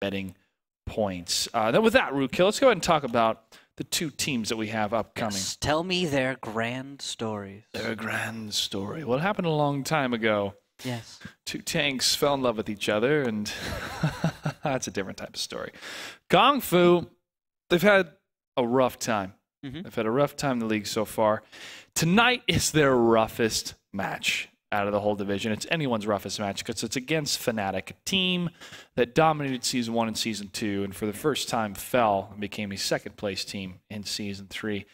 betting points. Then with that, Rootkill, let's go ahead and talk about the two teams that we have upcoming. Yes, tell me their grand stories. Their grand story. Well, it happened a long time ago. Yes. Two tanks fell in love with each other, and that's a different type of story. Kung Fu, they've had a rough time. They've had a rough time in the league so far. Tonight is their roughest match out of the whole division. It's anyone's roughest match because it's against Fnatic, a team that dominated Season 1 and Season 2, and for the first time fell and became a second-place team in Season 3.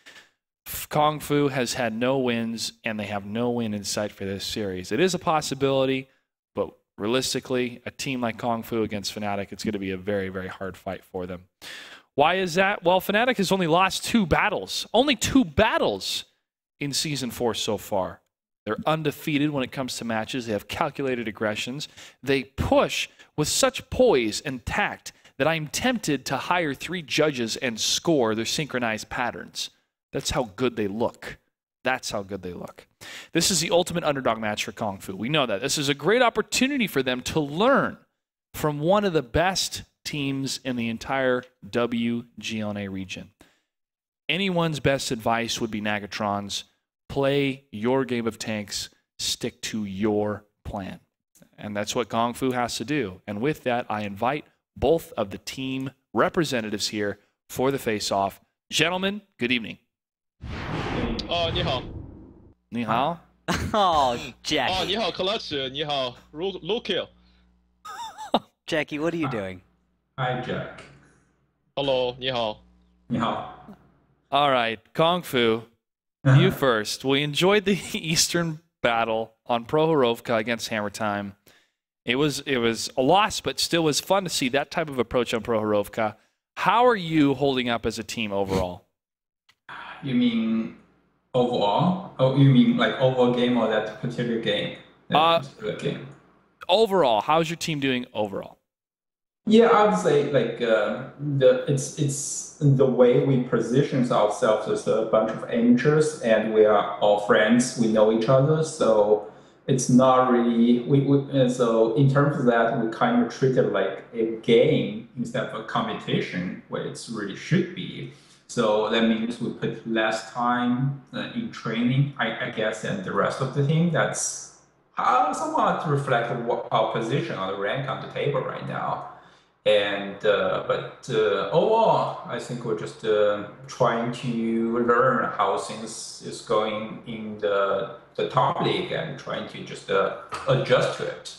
Kung Fu has had no wins, and they have no win in sight for this series. It is a possibility, but realistically, a team like Kung Fu against Fnatic, it's going to be a very, very hard fight for them. Why is that? Well, Fnatic has only lost 2 battles. Only 2 battles in Season 4 so far. They're undefeated when it comes to matches. They have calculated aggressions. They push with such poise and tact that I'm tempted to hire 3 judges and score their synchronized patterns. That's how good they look. That's how good they look. This is the ultimate underdog match for Kung Fu. We know that. This is a great opportunity for them to learn from one of the best teams in the entire WGLNA region. Anyone's best advice would be Nagatron's. Play your game of tanks. Stick to your plan. And that's what Kung Fu has to do. And with that, I invite both of the team representatives here for the face-off. Gentlemen, good evening. 你好。你好。Oh, Jackie. 你好 Clutch 你好 Rootkill Jackie, what are you doing? Hi, Jack. Hello 你好 你好. All right, Kung Fu, you first. We enjoyed the Eastern battle on Prohorovka against Hammer Time. It was a loss, but still was fun to see that type of approach on Prohorovka. How are you holding up as a team overall? You mean overall? Oh, you mean like overall game or that particular game? Overall, how's your team doing overall? Yeah, I would say like it's the way we position ourselves as a bunch of amateurs, and we are all friends. We know each other, so it's not really so in terms of that, we kind of treat it like a game instead of a competition, where it's really should be. So that means we put less time in training, I guess, than the rest of the team. That's somewhat reflect what our position on the rank on the table right now. And but overall, I think we're just trying to learn how things is going in the top league and trying to just adjust to it.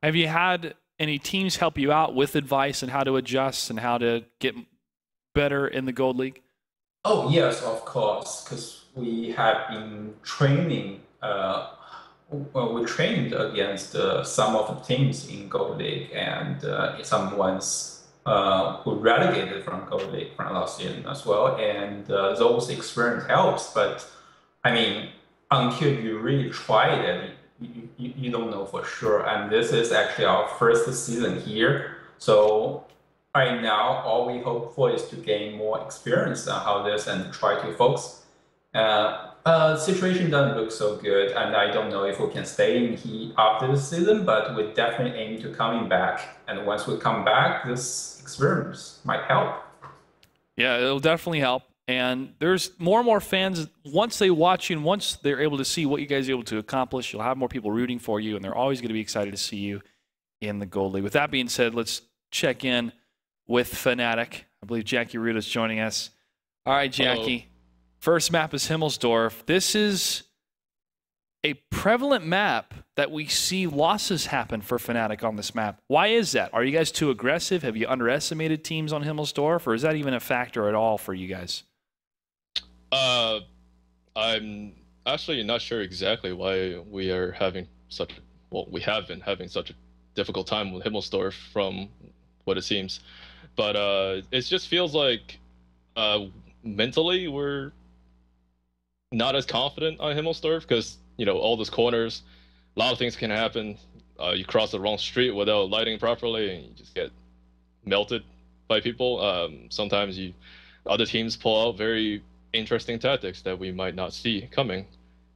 Have you had any teams help you out with advice on how to adjust and how to get better in the Gold League? Oh yes, of course, because we have been training. We trained against some of the teams in Gold League and some ones who relegated from Gold League from last season as well. And those experience helps, but I mean, until you really try it, you don't know for sure. And this is actually our first season here, so right now, all we hope for is to gain more experience on how this and try to focus. Situation doesn't look so good, and I don't know if we can stay in here after the season, but we definitely aim to coming back. And once we come back, this experience might help. Yeah, it'll definitely help. And there's more and more fans, once they watch you and once they're able to see what you guys are able to accomplish, you'll have more people rooting for you, and they're always going to be excited to see you in the Gold League. With that being said, let's check in with Fnatic. I believe Jackie Ruda is joining us. All right, Jackie. Hello. First map is Himmelsdorf. This is a prevalent map that we see losses happen for Fnatic on this map. Why is that? Are you guys too aggressive? Have you underestimated teams on Himmelsdorf, or is that even a factor at all for you guys? I'm actually not sure exactly why we are having such, well, we have been having such a difficult time with Himmelsdorf from what it seems. But it just feels like mentally we're not as confident on Himmelsdorf because, you know, all those corners, a lot of things can happen. You cross the wrong street without lighting properly and you just get melted by people. Sometimes other teams pull out very interesting tactics that we might not see coming.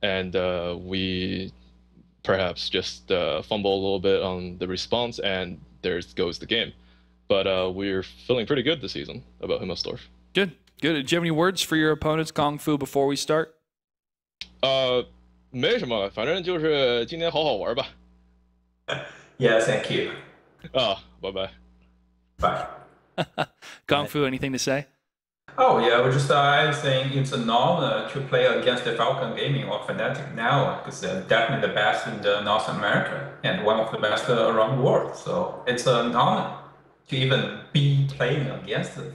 And we perhaps just fumble a little bit on the response, and there goes the game. but we're feeling pretty good this season about Himmelsdorf. Good, good. Do you have any words for your opponents, Kung Fu, before we start? 没什么，反正就是今天好好玩吧。Yeah, thank you. 啊，拜拜。 Bye. Kung Fu, anything to say? Oh yeah, we're just I think it's an honor to play against the Falcon Gaming or Fnatic now because they're definitely the best in the North America and one of the best around the world. So it's an honor to even be playing against them.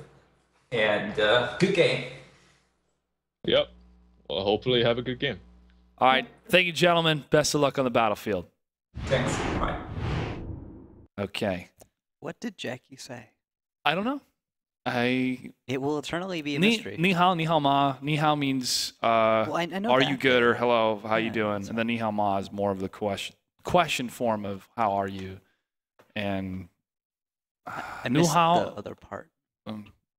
And good game. Yep. Well, hopefully have a good game. All right. Thank you, gentlemen. Best of luck on the battlefield. Thanks. Bye. Okay. What did Jackie say? I don't know. It will eternally be a mystery. Ni hao, ni hao ma. Ni hao means Well, I know are that. you good or hello, how you Yeah, doing? that's And then ni hao ma is more of the question form of how are you? And I nu missed hao, the other part.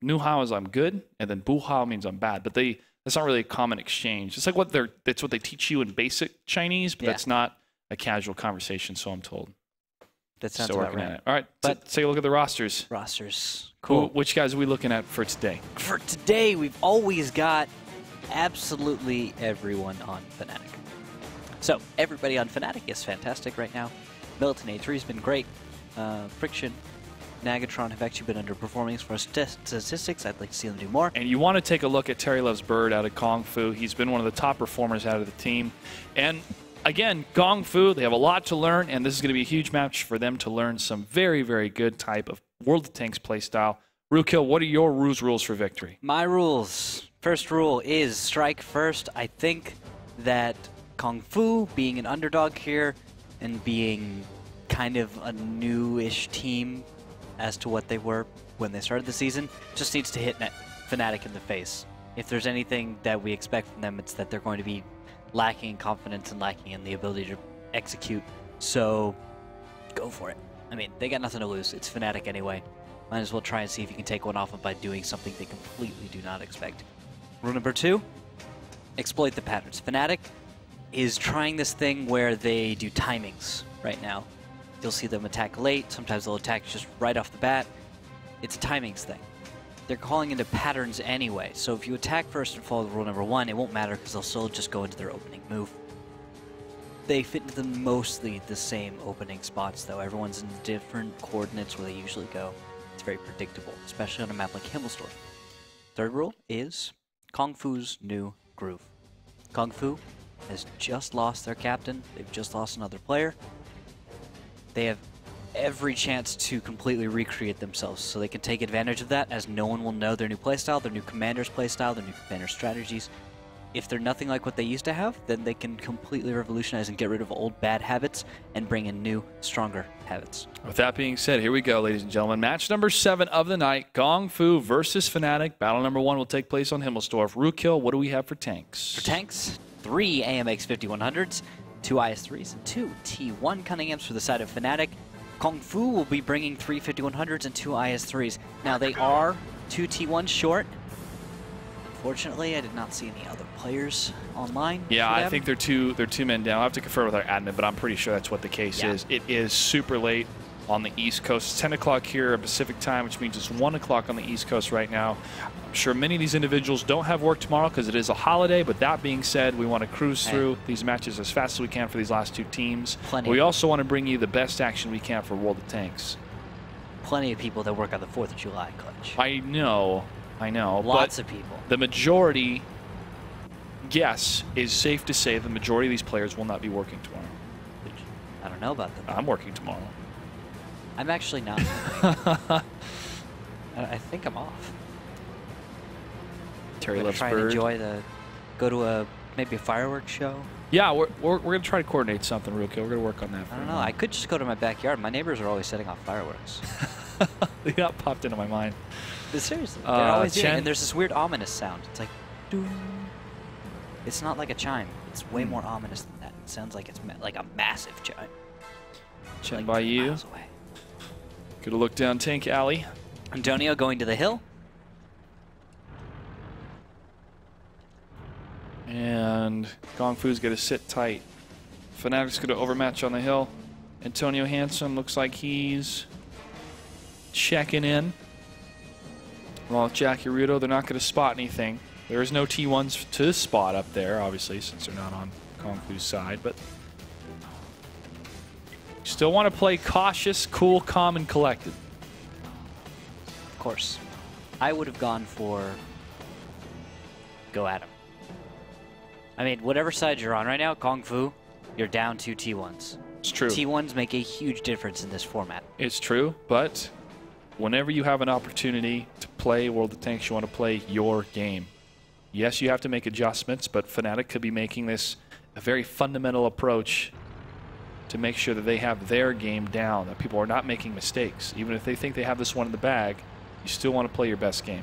nu hao is I'm good, and then bu hao means I'm bad. But that's not really a common exchange. It's like that's what they teach you in basic Chinese, but Yeah. that's not a casual conversation, so I'm told. That sounds Still about working right. at it. All right, But- let's take a look at the rosters. Rosters. Cool. Which guys are we looking at for today? For today, we've always got absolutely everyone on Fnatic. So, everybody on Fnatic is fantastic right now. Militant A3 has been great. Friction, Nagatron have actually been underperforming as far as statistics. I'd like to see them do more. And you want to take a look at Terry Loves Bird out of Kung Fu. He's been one of the top performers out of the team. And again, Kung Fu, they have a lot to learn, and this is going to be a huge match for them to learn some very, very good type of World of Tanks playstyle. Rookhill, what are your rules for victory? My rules. First rule is strike first. I think that Kung Fu, being an underdog here and being kind of a newish team as to what they were when they started the season, just needs to hit Fnatic in the face. If there's anything that we expect from them, it's that they're going to be lacking in confidence and lacking in the ability to execute. So, go for it. I mean, they got nothing to lose. It's Fnatic anyway. Might as well try and see if you can take one off them by doing something they completely do not expect. Rule number 2, exploit the patterns. Fnatic is trying this thing where they do timings right now. You'll see them attack late. Sometimes they'll attack just right off the bat. It's a timings thing. They're calling into patterns anyway, so if you attack first and follow rule number 1, it won't matter because they'll still just go into their opening move. They fit into mostly the same opening spots, though. Everyone's in different coordinates where they usually go. It's very predictable, especially on a map like Himmelsdorf. Third rule is Kung Fu's new groove. Kung Fu has just lost their captain. They've just lost another player. They have every chance to completely recreate themselves, so they can take advantage of that, as no one will know their new playstyle, their new commander's playstyle, their new commander strategies. If they're nothing like what they used to have, then they can completely revolutionize and get rid of old bad habits and bring in new, stronger habits. With that being said, here we go, ladies and gentlemen. Match number 7 of the night, Kung Fu versus Fnatic. Battle number 1 will take place on Himmelsdorf. Rookhill, what do we have for tanks? For tanks, 3 AMX 5100s, 2 IS3s, and 2 T1 Cunninghams for the side of Fnatic. Kung Fu will be bringing 3 5100s and 2 IS3s. Now, they are 2 T1s short. Unfortunately, I did not see any other players online. Yeah, I think they're two men down. I'll have to confer with our admin, but I'm pretty sure that's what the case is. It is super late on the East Coast. It's 10 o'clock here Pacific time, which means it's 1 o'clock on the East Coast right now. I'm sure many of these individuals don't have work tomorrow because it is a holiday, but that being said, we want to cruise through these matches as fast as we can for these last 2 teams. We also want to bring you the best action we can for World of Tanks. Plenty of people that work on the 4th of July clutch. I know. Lots of people. The majority, yes, is safe to say the majority of these players will not be working tomorrow. I don't know about them. I'm working tomorrow. I'm actually not. I think I'm off. Terry Loves Bird. Try and enjoy go to maybe a fireworks show. Yeah, we're going to try to coordinate something real quick. We're going to work on that. I don't know. I could just go to my backyard. My neighbors are always setting off fireworks. That popped into my mind. But seriously, they're always doing it. And there's this weird ominous sound. It's like, doo. It's not like a chime. It's way more ominous than that. It sounds like it's like a massive chime. Chen like by you. miles away. Good look down Tank Alley. Antonio going to the hill. And Kung Fu's going to sit tight. Fnatic's going to overmatch on the hill. Antonio Hansen looks like he's checking in. Well, Jackie Rudo, they're not going to spot anything. There is no T1s to spot up there, obviously, since they're not on Kung Fu's side, but still want to play cautious, cool, calm, and collected. Of course. I would have gone for go at him. I mean, whatever side you're on right now, Kung Fu, you're down 2 T1s. It's true. T1s make a huge difference in this format. It's true, but whenever you have an opportunity to play World of Tanks, you want to play your game. Yes, you have to make adjustments, but Fnatic could be making this a very fundamental approach to make sure that they have their game down, that people are not making mistakes. Even if they think they have this one in the bag, you still want to play your best game.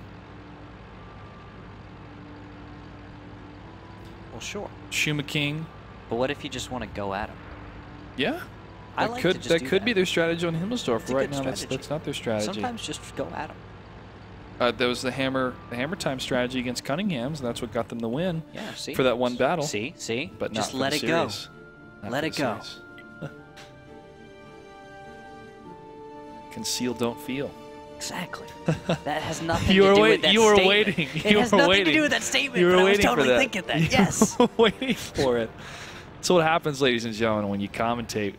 Well, sure. Shuma King. But what if you just want to go at him? Yeah. I like to just do that. Be their strategy on Himmelsdorf. It's a right good now, strategy. that's not their strategy. Sometimes just go at him. There was the hammer time strategy against Cunningham's, and that's what got them the win. Yeah, see? For that one battle. See? But just not let for the it go. series. Not Let for it the go. series. Conceal, don't feel. Exactly. That has nothing You to were do wait- with that you were statement. waiting. It You has were nothing waiting. to do with that statement, You were but I was waiting totally for that. thinking that. You Yes. were waiting for it. That's what happens, ladies and gentlemen, when you commentate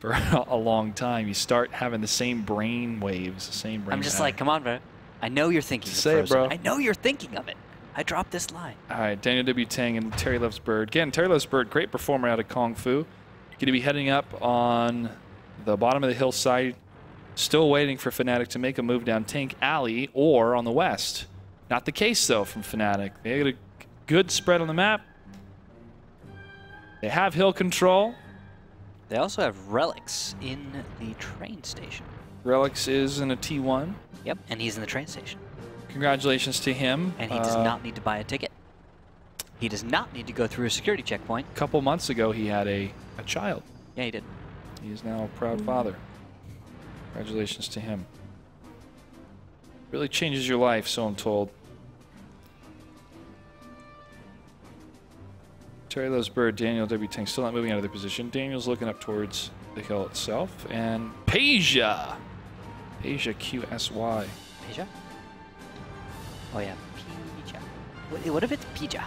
for a long time. You start having the same brain waves, the same brain I'm just pattern. like, come on, bro. I know you're thinking of Say it, Frozen. bro. I know you're thinking of it. I dropped this line. All right, Daniel W. Tang and Terry Loves Bird. Again, Terry Loves Bird, great performer out of Kung Fu. Going to be heading up on the bottom of the hillside. Still waiting for Fnatic to make a move down Tank Alley or on the west. Not the case, though, from Fnatic. They got a good spread on the map. They have hill control. They also have relics in the train station. Relics is in a T1. Yep, and he's in the train station. Congratulations to him. And he does not need to buy a ticket. He does not need to go through a security checkpoint. A couple months ago, he had a child. Yeah, he did. He is now a proud father. Congratulations to him. Really changes your life, so I'm told. Terry Loves Bird, Daniel W. Tang still not moving out of their position. Daniel's looking up towards the hill itself. And Peja! Peja QSY. Pija? Oh, yeah. Pija. What if it's Pija?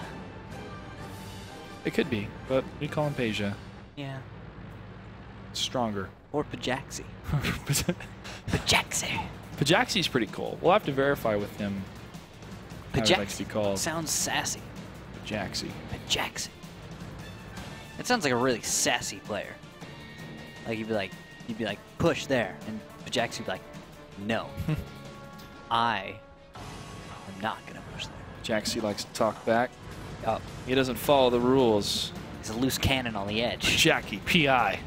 It could be, but we call him Peja. Yeah. Stronger. Or Pajaxi. Pajaxi. Pajaxi's pretty cool. We'll have to verify with him how he likes to be called. Sounds sassy. Pajaxi. Pajaxi. It sounds like a really sassy player. Like you'd be like, push there, and Pajaxi would be like, no, I am not gonna push there. Pajaxi likes to talk back. Oh, He doesn't follow the rules. he's a loose cannon on the edge. Jackie, PI.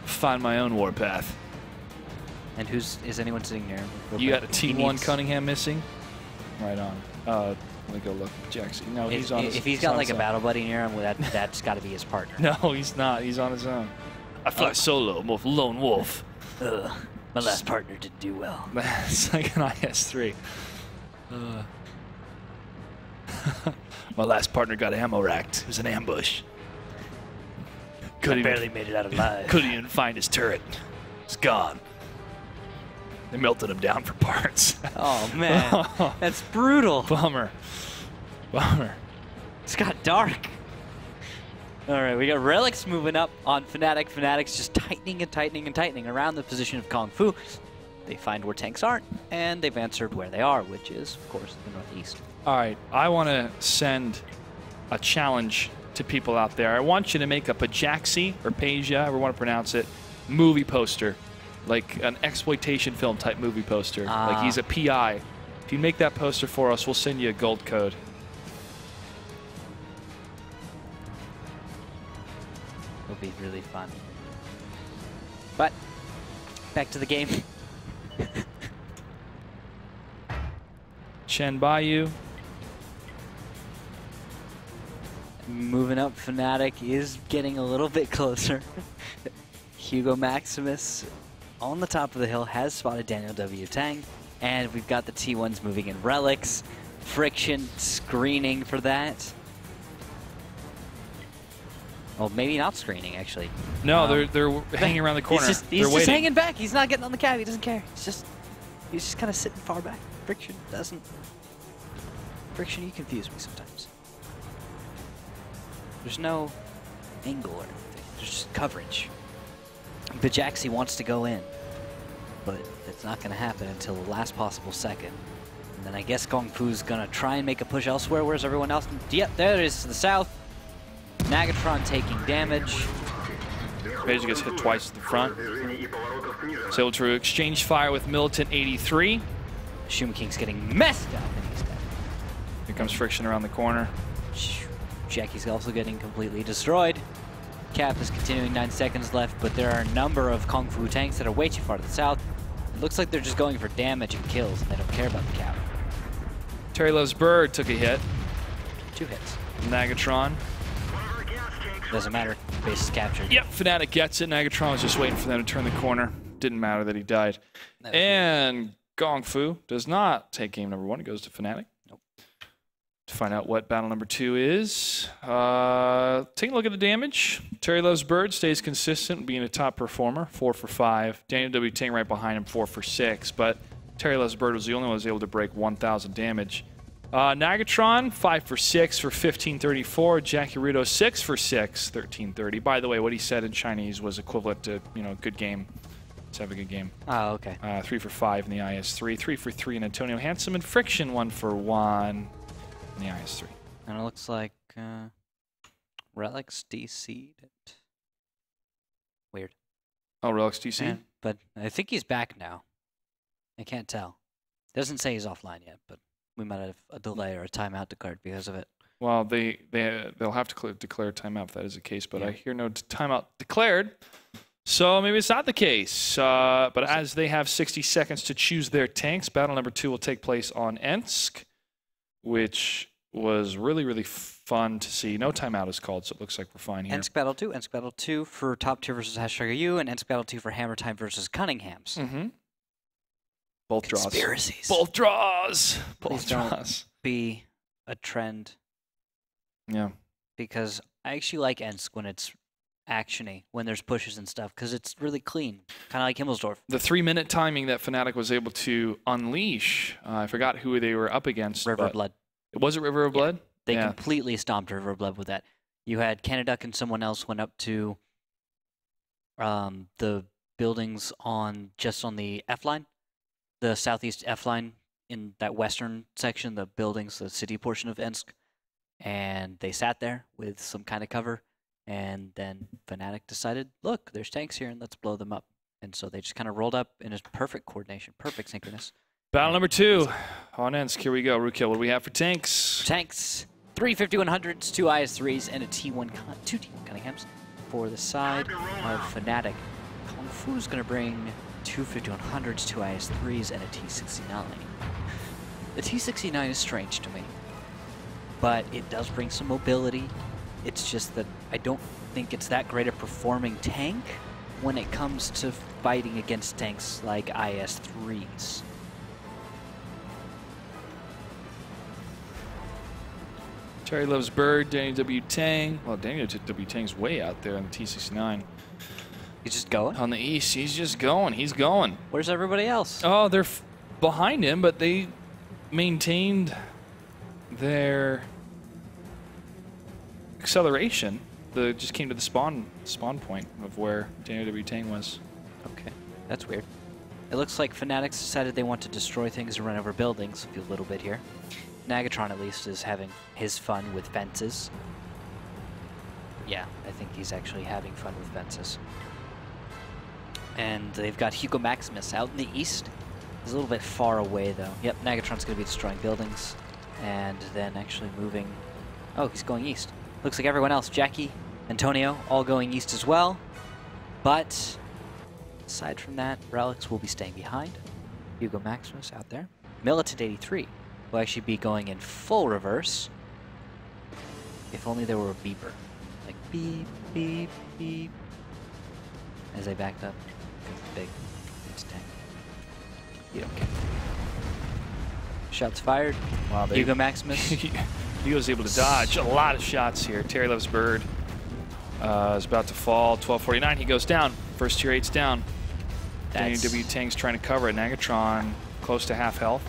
Find my own warpath. And is anyone sitting here? You got a He T1 needs- Cunningham missing? Right on. Let me go look. Jackson. No, he's on his If he's he's got on like his a own. battle buddy near him, that's got to be his partner. No, he's not. He's on his own. I fly solo. I'm a lone wolf. Ugh, my last partner didn't do well. It's like an IS-3. My last partner got ammo racked. It was an ambush. I barely made it out alive. Couldn't even find his turret. It's gone. They melted him down for parts. Oh man, that's brutal. Bummer. It's got dark. All right, we got relics moving up on Fnatic. Fnatic's just tightening and tightening and tightening around the position of Kung Fu. They find where tanks aren't, and they've answered where they are, which is, of course, the northeast. All right, I want to send a challenge to people out there. I want you to make a Pajaxi or Peja, however you want to pronounce it, movie poster, like an exploitation film type movie poster. Like he's a PI. If you make that poster for us, we'll send you a gold code. It'll be really fun. But back to the game. Chen Bayou. Moving up, Fnatic is getting a little bit closer. Hugo Maximus on the top of the hill has spotted Daniel W. Tang, and we've got the T1s moving in relics. Friction screening for that. Well, maybe not screening, actually. No, they're hanging around the corner. He's just hanging back. He's not getting on the cab. He doesn't care. He's just kind of sitting far back. Friction, you confuse me sometimes. There's no angle or anything. There's just coverage. Bajaxi wants to go in, but it's not going to happen until the last possible second. And then I guess Kung Fu's going to try and make a push elsewhere. Where's everyone else? Yep, there it is to the south. Nagatron taking damage. Page gets hit twice at the front. Is able to exchange fire with Militant 83. Shuma King's getting messed up, and he's dead. Here comes Friction around the corner. Jackie's also getting completely destroyed. Cap is continuing, 9 seconds left, but there are a number of Kung Fu tanks that are way too far to the south. It looks like they're just going for damage and kills, and they don't care about the cap. Terry Loves Bird took a hit. 2 hits. Nagatron. Doesn't matter. Base is captured. Yep, Fanatic gets it. Nagatron was just waiting for them to turn the corner. Didn't matter that he died. And Kung Fu does not take game number 1. It goes to Fanatic. Nope. To find out what battle number 2 is. Taking a look at the damage. Terry Loves Bird stays consistent, being a top performer. 4 for 5. Daniel W. Ting right behind him, 4 for 6. But Terry Loves Bird was the only one who was able to break 1,000 damage. Nagatron, 5 for 6 for 1534. Jackie Rudo, 6 for 6, 1330. By the way, what he said in Chinese was equivalent to, good game. Let's have a good game. Oh, okay. 3 for 5 in the IS-3. 3 for 3 in Antonio Handsome. And Friction, 1 for 1 in the IS-3. And it looks like Relics DC'd it. Weird. Oh, Relics DC? Yeah, but I think he's back now. I can't tell. Doesn't say he's offline yet, but we might have a delay or a timeout declared because of it. Well, they'll have to declare timeout if that is the case, but I hear no timeout declared. So maybe it's not the case. But as they have 60 seconds to choose their tanks, battle number 2 will take place on Ensk, which was really, really fun to see. No timeout is called, so it looks like we're fine here. Ensk Battle 2. Ensk Battle 2 for Top Tier versus #U, and Ensk Battle 2 for Hammer Time versus Cunningham's. Mm-hmm. Both draws. Conspiracies. Both draws. Both Please draws. Don't be a trend. Yeah. Because I actually like Ensk when it's actiony, when there's pushes and stuff, because it's really clean, kind of like Himmelsdorf. The 3-minute timing that Fnatic was able to unleash, I forgot who they were up against. River of Blood. Was it River of Blood? They completely stomped River of Blood with that. You had Canaduck and someone else went up to the buildings just on the F line, the southeast F line in that western section, the buildings, the city portion of Ensk, and they sat there with some kind of cover. And then Fnatic decided, look, there's tanks here, and let's blow them up. And so they just kind of rolled up in a perfect coordination, perfect synchronous. Battle number 2 on Ensk. Here we go. Rookkill, what do we have for tanks? Tanks, 3 5100s, 2 IS-3s, and two T1 Cunninghams. For the side of Fnatic, Kung Fu's going to bring 2 5100s, 2 IS-3s, and a T69. The T69 is strange to me, but it does bring some mobility. It's just that I don't think it's that great a performing tank when it comes to fighting against tanks like IS-3s. Terry Loves Bird, Daniel W. Tang. Well, Daniel W. Tang's way out there on the T69. He's just going? On the east, he's just going. He's going. Where's everybody else? Oh, they're behind him, but they maintained their acceleration. They just came to the spawn point of where Daniel W. Tang was. Okay, that's weird. It looks like Fanatics decided they want to destroy things and run over buildings a little bit here. Nagatron, at least, is having his fun with fences. Yeah, I think he's actually having fun with fences. And they've got Hugo Maximus out in the east. He's a little bit far away, though. Yep, Nagatron's going to be destroying buildings. And then actually moving... Oh, he's going east. Looks like everyone else, Jackie, Antonio, all going east as well. But aside from that, Relics will be staying behind. Hugo Maximus out there. Militant 83 will actually be going in full reverse. If only there were a beeper. Like beep, beep, beep. As they backed up. Big. It's tank. You don't care. Shots fired. Wow, Hugo Maximus. He was able to dodge a lot of shots here. Terry Loves Bird is about to fall. 1249. He goes down. First tier 8's down. Daniel W. Tang's trying to cover it. Nagatron close to half health.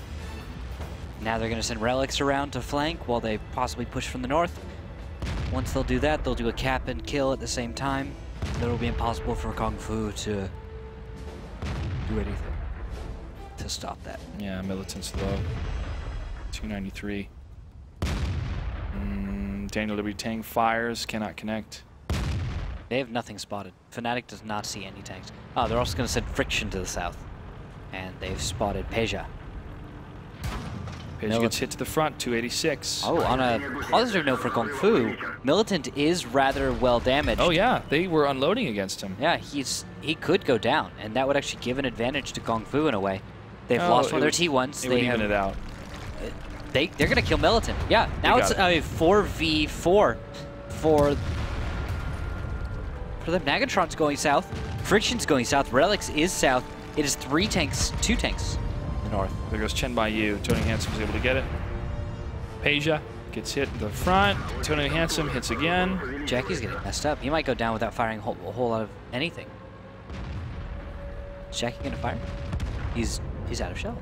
Now they're going to send relics around to flank while they possibly push from the north. Once they'll do that, they'll do a cap and kill at the same time. Then it'll be impossible for Kung Fu to do anything to stop that. Yeah, Militant's low. 293. Daniel W. Tang fires, cannot connect. They have nothing spotted. Fnatic does not see any tanks. Oh, they're also going to send Friction to the south. And they've spotted Peja. Peja gets hit to the front, 286. Oh, on a positive note for Kung Fu, Militant is rather well damaged. Oh yeah, they were unloading against him. Yeah, he could go down, and that would actually give an advantage to Kung Fu in a way. They've lost one of their T1s. They would even it out. They're going to kill Militant. Yeah, now it's a 4v4 for them. Nagatron's going south. Friction's going south. Relics is south. It is 2 tanks in the north. There goes Chen Baiyu. Tony Handsom's able to get it. Peja gets hit in the front. Tony Handsome hits again. Jackie's getting messed up. He might go down without firing a whole lot of anything. Is Jackie going to fire? He's out of shells.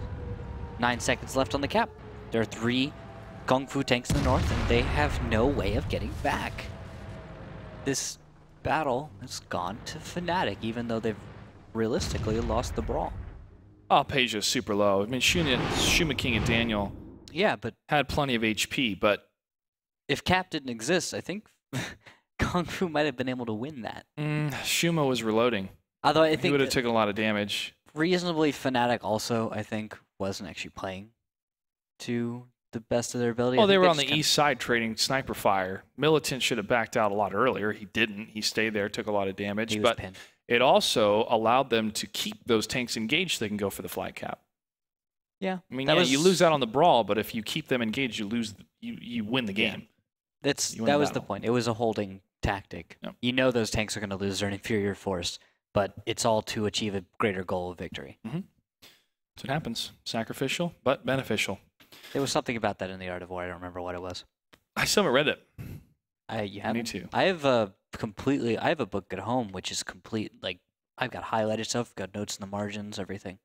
9 seconds left on the cap. There are 3 Kung Fu tanks in the north, and they have no way of getting back. This battle has gone to Fnatic, even though they've realistically lost the brawl. Oh, Peja's super low. I mean, Shuma King and Daniel had plenty of HP, but if Cap didn't exist, I think Kung Fu might have been able to win that. Shuma was reloading. Although I think he would have taken a lot of damage. Reasonably, Fnatic also, I think, wasn't actually playing to the best of their ability. Well, they were on the east side trading sniper fire. Militant should have backed out a lot earlier. He didn't. He stayed there, took a lot of damage. But pinned. It also allowed them to keep those tanks engaged so they can go for the flag cap. Yeah. I mean, you lose out on the brawl, but if you keep them engaged, you win the game. Yeah. That was the point. It was a holding tactic. Yep. You know those tanks are going to lose their inferior force, but it's all to achieve a greater goal of victory. That's what happens. Sacrificial, but beneficial. There was something about that in the Art of War. I don't remember what it was. I still haven't read it. You haven't? Me too. I have a book at home which is complete. Like, I've got highlighted stuff, got notes in the margins, everything.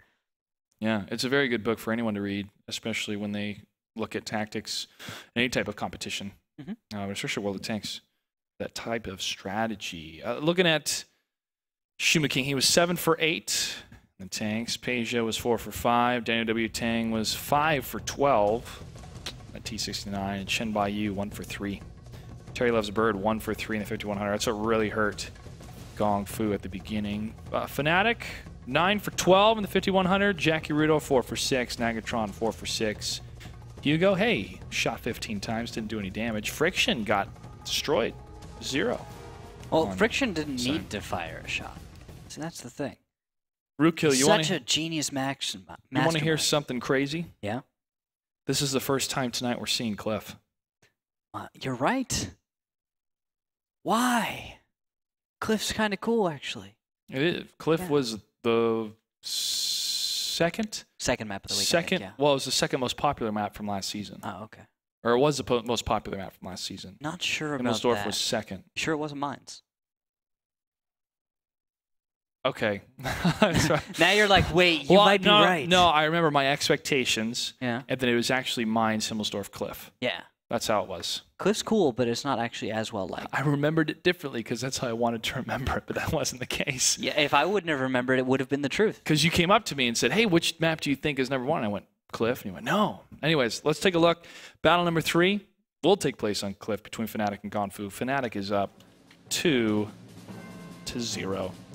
Yeah, it's a very good book for anyone to read, especially when they look at tactics in any type of competition, especially World of Tanks. That type of strategy. Looking at Shuma King, he was 7 for 8. The tanks. Peja was 4 for 5. Daniel W. Tang was 5 for 12 at T69. And Chen Baiyu 1 for 3. Terry Loves Bird 1 for 3 in the 5100. That's what really hurt Kung Fu at the beginning. Fnatic 9 for 12 in the 5100. Jackie Rudo 4 for 6. Nagatron 4 for 6. Hugo, hey, shot 15 times, didn't do any damage. Friction got destroyed. 0. Well, Friction didn't need to fire a shot. So that's the thing. Rootkill, such a genius mastermind. You want to hear something crazy? Yeah. This is the first time tonight we're seeing Cliff. You're right. Why? Cliff's kind of cool, actually. It is. Cliff was the second map of the week. Second. Yeah. Well, it was the second most popular map from last season. Oh, okay. Or it was the most popular map from last season. Not sure about Himmelsdorf that. was second. You sure it wasn't Mines? Okay. Now you're like, wait, you might be right. No, I remember my expectations. Yeah. And then it was actually Mines, Himmelsdorf, Cliff. Yeah. That's how it was. Cliff's cool, but it's not actually as well liked. I remembered it differently because that's how I wanted to remember it, but that wasn't the case. Yeah, if I wouldn't have remembered, it would have been the truth. Because you came up to me and said, hey, which map do you think is number 1? I went, Cliff. And you went, no. Anyways, let's take a look. Battle number 3 will take place on Cliff between Fnatic and Kung Fu. Fnatic is up 2-0.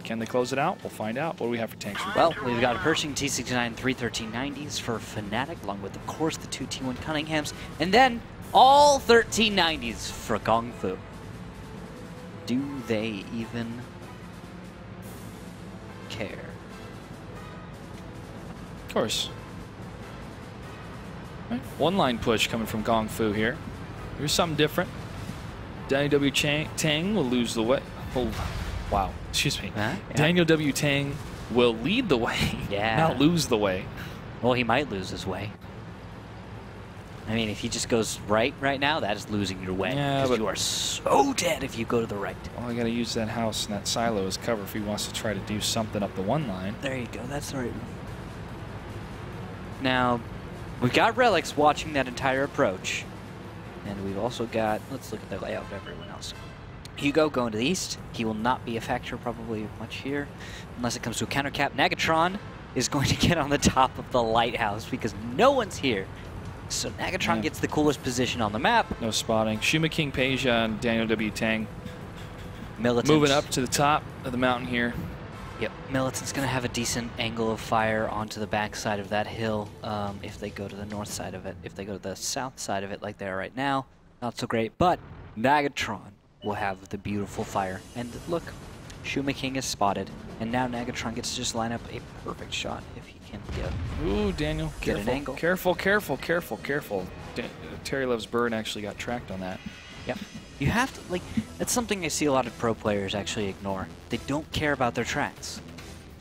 Can they close it out? We'll find out. What do we have for tanks? Well, we've got a Pershing T69 31390s for Fnatic, along with, of course, the 2 T1 Cunninghams, and then all 1390s for Kung Fu. Do they even care? Of course. Right. One line push coming from Kung Fu here. Here's something different. Daniel W. Tang will lose the way. Oh, wow. Excuse me. Yeah. Daniel W. Tang will lead the way, not lose the way. Well, he might lose his way. I mean, if he just goes right now, that is losing your way. Yeah, because but you are so dead if you go to the right. Well, I got to use that house and that silo as cover if he wants to try to do something up the one line. There you go. That's the right move. Now, we've got Relics watching that entire approach. And we've also got, let's look at the layout of everyone else. Hugo going to the east. He will not be a factor probably much here, unless it comes to a counter cap. Nagatron is going to get on the top of the lighthouse because no one's here. So Nagatron gets the coolest position on the map. No spotting. Shuma King Peja and Daniel W. Tang Militant. moving up to the top of the mountain here. Yep, Militant's going to have a decent angle of fire onto the back side of that hill if they go to the north side of it. If they go to the south side of it like they are right now, not so great. But Nagatron will have the beautiful fire. And look, Shuma King is spotted. And now Nagatron gets to just line up a perfect shot if he can get, Ooh, Daniel, get careful, an angle. Careful. Terry Loves Bird actually got tracked on that. Yep. You have to, like, that's something I see a lot of pro players actually ignore. They don't care about their tracks.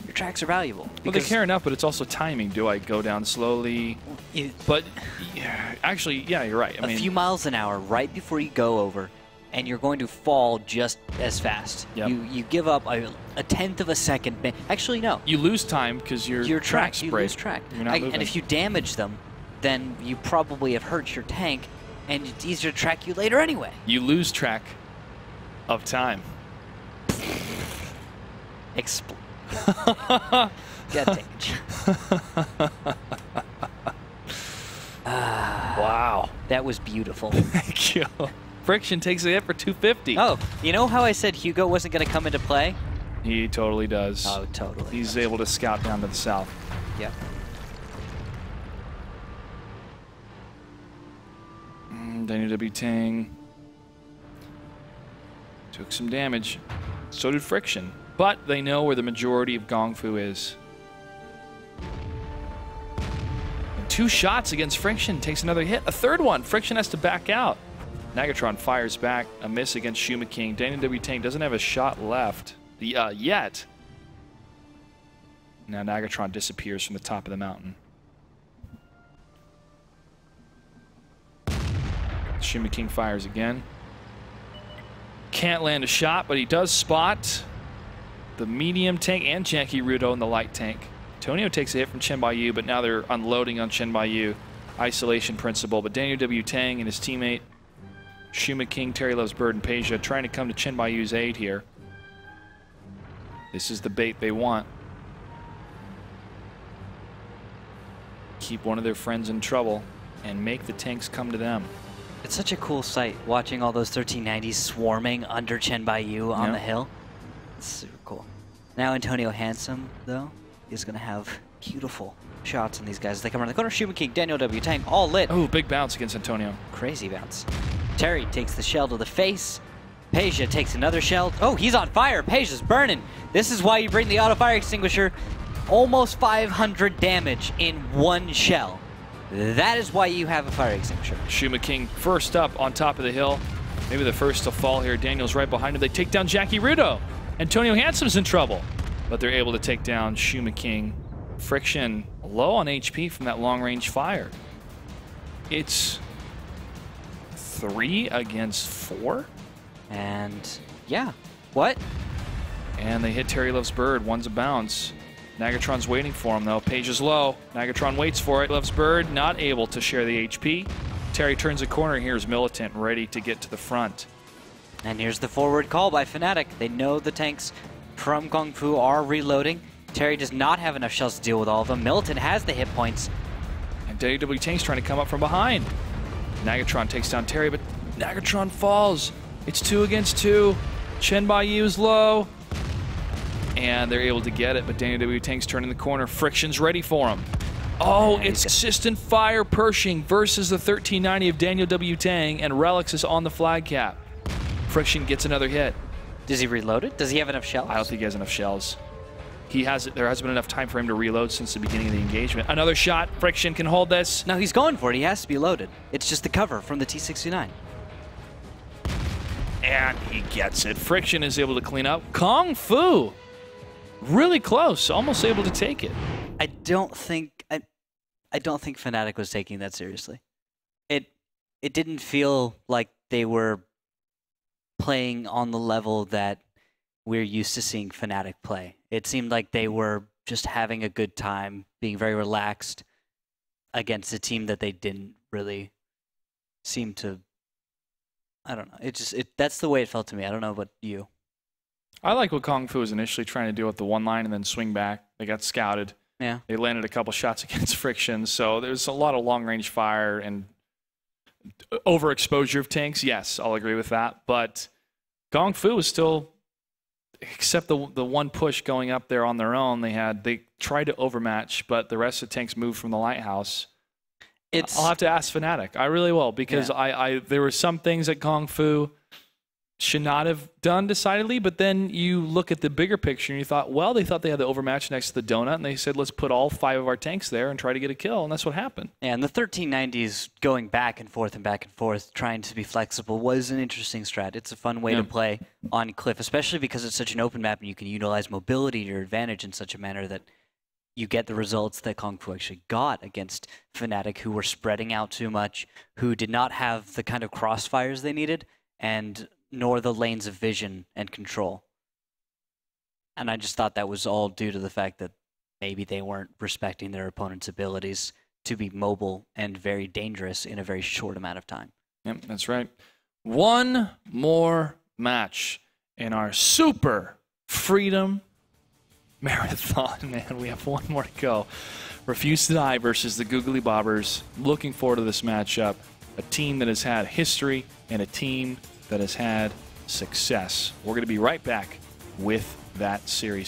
Your tracks are valuable. Well, they care enough, but it's also timing. Do I go down slowly? But yeah, actually, yeah, you're right. I mean, a few miles an hour right before you go over, and you're going to fall just as fast. Yep. You give up a tenth of a second. Actually, no. You lose time because your track's You sprayed. lose track. You're not moving. And if you damage them, then you probably have hurt your tank, and it's easier to track you later anyway. You lose track of time. Get damage. Wow. That was beautiful. Thank you. Friction takes a hit for 250. Oh, you know how I said Hugo wasn't going to come into play? He totally does. Oh, totally. He's able to scout down to the south. Yep. Daniel W. Tang took some damage. So did Friction. But they know where the majority of Gong Fu is. And 2 shots against Friction. Takes another hit. A third one. Friction has to back out. Nagatron fires back. A miss against Shuma King. Daniel W. Tang doesn't have a shot left yet. Now Nagatron disappears from the top of the mountain. Shuma King fires again. Can't land a shot, but he does spot the medium tank and Jackie Rudo in the light tank. Antonio takes a hit from Chen Baiyu, but now they're unloading on Chen Baiyu. Isolation principle, but Daniel W. Tang and his teammate Shuma King, Terry Loves Bird, and Peja trying to come to Chen Baiyu's aid here. This is the bait they want. Keep one of their friends in trouble and make the tanks come to them. It's such a cool sight, watching all those 1390s swarming under Chen Baiyu on the hill. It's super cool. Now Antonio Handsome, though, is going to have beautiful shots on these guys as they come around the corner. Shuma King, Daniel W. Tang, all lit. Oh, big bounce against Antonio. Crazy bounce. Terry takes the shell to the face. Peja takes another shell. Oh, he's on fire. Peja's burning. This is why you bring the auto fire extinguisher. Almost 500 damage in one shell. That is why you have a fire extinguisher. Shuma King first up on top of the hill. Maybe the first to fall here. Daniel's right behind him. They take down Jackie Rudo. Antonio Handsome's in trouble. But they're able to take down Shuma King. Friction low on HP from that long-range fire. It's 3 against 4. And yeah, what? And they hit Terry Loves Bird. One's a bounce. Nagatron's waiting for him, though. Page is low. Nagatron waits for it. Loves Bird, not able to share the HP. Terry turns a corner. Here's Militant, ready to get to the front. And here's the forward call by Fnatic. They know the tanks from Kung Fu are reloading. Terry does not have enough shells to deal with all of them. Militant has the hit points. And W Tank's trying to come up from behind. Nagatron takes down Terry, but Nagatron falls. It's 2 against 2. Chen Baiyu's low. And they're able to get it, but Daniel W. Tank's turning the corner. Friction's ready for him. Oh, it's Assistant Fire Pershing versus the 1390 of Daniel W. Tang, and Relics is on the flag cap. Friction gets another hit. Does he reload it? Does he have enough shells? I don't think he has enough shells. There hasn't been enough time for him to reload since the beginning of the engagement. Another shot. Friction can hold this. No, he's going for it. He has to be loaded. It's just the cover from the T-69. And he gets it. Friction is able to clean up. Kung Fu. Really close, almost able to take it. I don't think Fnatic was taking that seriously. It it didn't feel like they were playing on the level that we're used to seeing Fnatic play. It seemed like they were just having a good time, being very relaxed against a team that they didn't really seem to. I don't know. That's the way it felt to me. I don't know about you. I like what Kung Fu was initially trying to do with the one line and then swing back. They got scouted. Yeah. They landed a couple shots against Friction, so there's a lot of long-range fire and overexposure of tanks. Yes, I'll agree with that. But Kung Fu was still, except the one push going up there on their own, they tried to overmatch, but the rest of the tanks moved from the lighthouse. I'll have to ask Fnatic. I really will, because there were some things that Kung Fu should not have done decidedly, but then you look at the bigger picture and you thought, well, they thought they had the overmatch next to the donut, and they said, let's put all 5 of our tanks there and try to get a kill, and that's what happened. Yeah, and the 1390s going back and forth, trying to be flexible was an interesting strat. It's a fun way to play on Cliff, especially because it's such an open map and you can utilize mobility to your advantage in such a manner that you get the results that Kung Fu actually got against Fnatic, who were spreading out too much, who did not have the kind of crossfires they needed, and nor the lanes of vision and control. And I just thought that was all due to the fact that maybe they weren't respecting their opponent's abilities to be mobile and very dangerous in a very short amount of time. Yep, that's right. One more match in our Super Freedom Marathon, man. We have one more to go. Refuse to Die versus the Googly Bobbers. Looking forward to this matchup. A team that has had history and a team that has had success. We're going to be right back with that series.